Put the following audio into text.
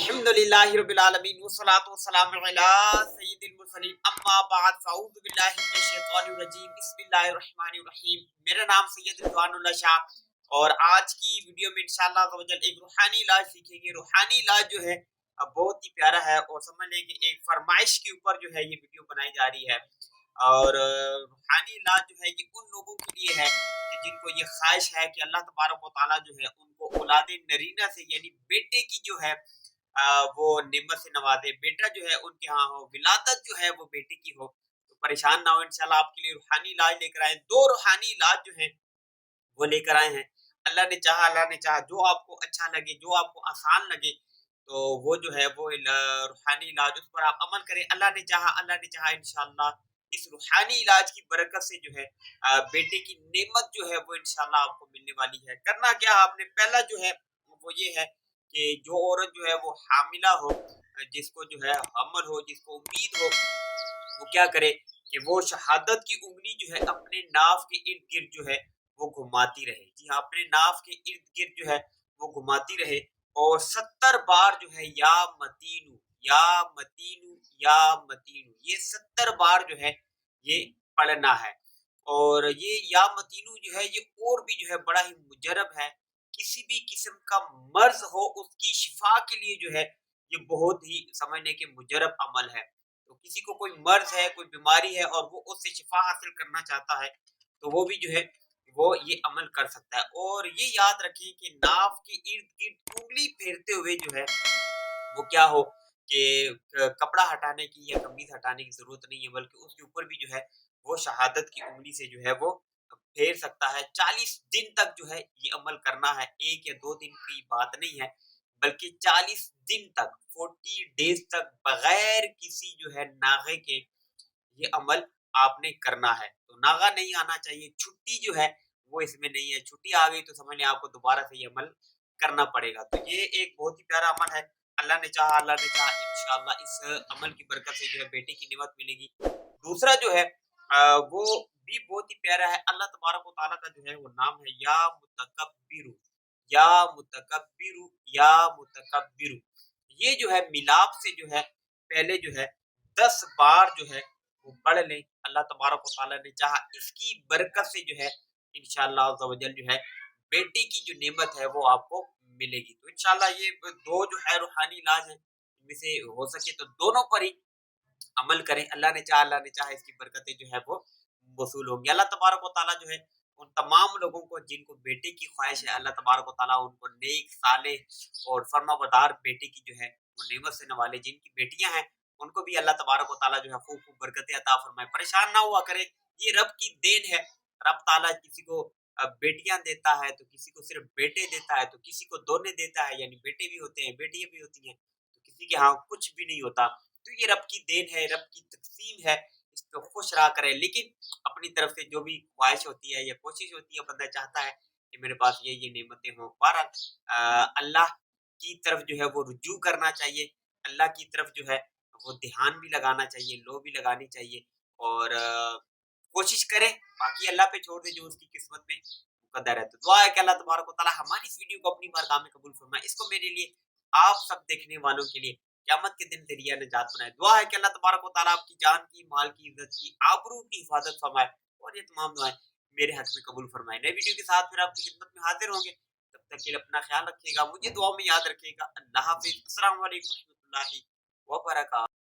अल्हम्दुलिल्लाहि रब्बिल आलमीन वस्सलातु वस्सलामु अला सय्यिदिल मुरसलीन अम्मा बाद फ़अऊज़ु बिल्लाहि मिनश शैतानिर रजीम बिस्मिल्लाहिर रहमानिर रहीम। मेरा नाम सैयद रिज़वानुल्लाह शाह और आज की वीडियो में इंशाअल्लाह अज़्ज़ एक रूहानी इलाज सीखेंगे। रूहानी इलाज जो है बहुत ही प्यारा है और समझ लें कि एक फरमाइश के ऊपर जो है ये वीडियो बनाई जा रही है। और रूहानी इलाज जो है ये उन लोगों के लिए है कि जिनको ये ख्वाहिश है कि अल्लाह तबारक व तआला जो है उनको औलाद नरीना से यानी बेटे की जो है वो नेमत से नवाजे, बेटा जो है उनके यहाँ हो, विलादत जो है वो बेटे की हो। तो परेशान ना हो, इंशाल्लाह आपके लिए रूहानी इलाज लेकर आए। 2 रूहानी इलाज जो हैं वो लेकर आए हैं। अल्लाह ने चाहा जो आपको अच्छा लगे, जो आपको आसान लगे, तो वो जो है वो रूहानी इलाज उस पर आप अमल करें। अल्लाह ने चाहा इंशाल्लाह इस रूहानी इलाज की बरकत से जो है बेटे की नेमत जो है वो इंशाल्लाह आपको मिलने वाली है। करना क्या है आपने, पहला जो है वो ये है कि जो औरत जो है वो हामिला हो, जिसको जो है हमल हो, जिसको उम्मीद हो, वो क्या करे कि वो शहादत की उंगली जो है अपने नाफ के इर्द गिर्द जो है वो घुमाती रहे। जी हाँ, अपने नाफ के इर्द गिर्द जो है वो घुमाती रहे और 70 बार जो है या मतीनू या मतीनू या मतीनू, ये 70 बार जो है ये पढ़ना है। और ये या मतीनू जो है ये और भी जो है बड़ा ही मुजरब है। किसी भी किस्म का मर्ज हो उसकी शिफा के लिए जो है ये बहुत ही समझने के मुजरब अमल है। तो किसी को कोई मर्ज है, कोई बीमारी है और वो उससे शिफा हासिल करना चाहता है, तो वो भी जो है वो ये अमल कर सकता है। और ये याद रखें कि नाफ के इर्द-गिर्द उँगली फेरते हुए जो है वो क्या हो कि कपड़ा हटाने की या कमीज़ हटाने की ज़रूरत नहीं है, बल्कि उसके ऊपर भी जो है वो शहादत की उँगली से जो है वो फेर सकता है। 40 दिन तक जो है ये अमल करना है, 1 या 2 दिन की बात नहीं है, बल्कि 40 दिन तक 40 डेज़ तक बगैर किसी जो है नागे के ये अमल आपने करना है। तो नागा नहीं आना चाहिए, छुट्टी जो है वो इसमें नहीं है। छुट्टी आ गई तो समझ लें आपको दोबारा से ये अमल करना पड़ेगा। तो ये एक बहुत ही प्यारा अमल है। अल्लाह ने चाहा इंशाअल्लाह इस अमल की बरकत से जो है बेटे की नेमत मिलेगी। दूसरा जो है वो भी बहुत ही प्यारा है। अल्लाह तबारक व तआला का जो है वो नाम है या मुतकब्बिरु, या मुतकब्बिरु, या मुतकब्बिरु। ये जो है मिलाप से जो है पहले जो है 10 बार जो है वो पढ़ लें। अल्लाह तबारक व तआला ने चाहा इसकी बरकत से जो है इंशाअल्लाह अज़्ज़ व जल जो है बेटे की जो नेमत है वो आपको मिलेगी। तो इंशाअल्लाह ये 2 जो है रूहानी इलाज हैं, इनमें से हो सके तो दोनों पर ही अमल करें। अल्लाह ने चाहा इसकी बरकतें जो है वो वसूल होंगी। अल्लाह तबारक व तआला जो है उन तमाम लोगों को जिनको बेटे की ख्वाहिश है, अल्लाह तबारक व तआला उनको नेक, सालेह और फर्माबरदार बेटे की जो है वो नेमत से नवाले। जिनकी बेटियां हैं उनको भी अल्लाह तबारक व तआला जो है खूब-खूब बरकतें अता फरमाए। परेशान ना हुआ करें, ये रब की देन है। रब ताला किसी को बेटियां देता है, तो किसी को सिर्फ बेटे देता है, तो किसी को दोनों देता है, यानी बेटे भी होते हैं, बेटियां भी होती हैं, तो किसी के यहाँ कुछ भी नहीं होता। तो ये रब की देन है, रब की तक़सीम है, इस पे खुश रहा करें। लेकिन अपनी तरफ से जो भी ख्वाहिश होती है या कोशिश होती है, बंदा चाहता है कि मेरे पास ये नेमतें हों। बहरहाल अल्लाह की तरफ जो है वो रुजू करना चाहिए, अल्लाह की तरफ जो है वो ध्यान भी लगाना चाहिए, लो भी लगानी चाहिए और कोशिश करें, बाकी अल्लाह पे छोड़ दें जो उसकी किस्मत में मुक़द्दर है। तो दुआ है कि अल्लाह तबारक व तआला हमारी इस वीडियो को अपनी बारगाह में कबूल फरमाए। इसको मेरे लिए, आप सब देखने वालों के लिए क़यामत के दिन ज़रिया निजात बनाए। दुआ है कि अल्लाह तबारक व तआला आपकी जान की, माल की, इज़्ज़त की, आबरू की हिफ़ाज़त फरमाए और ये तमाम दुआएँ मेरे हक़ में कबूल फरमाए। नई वीडियो के साथ फिर आपकी खिदमत में हाज़िर होंगे। तब तक के लिए अपना ख़्याल रखिएगा, मुझे दुआ में याद रखिएगा। अल्लाह हाफ़िज़। अस्सलामु अलैकुम व रहमतुल्लाहि व बरकातहू।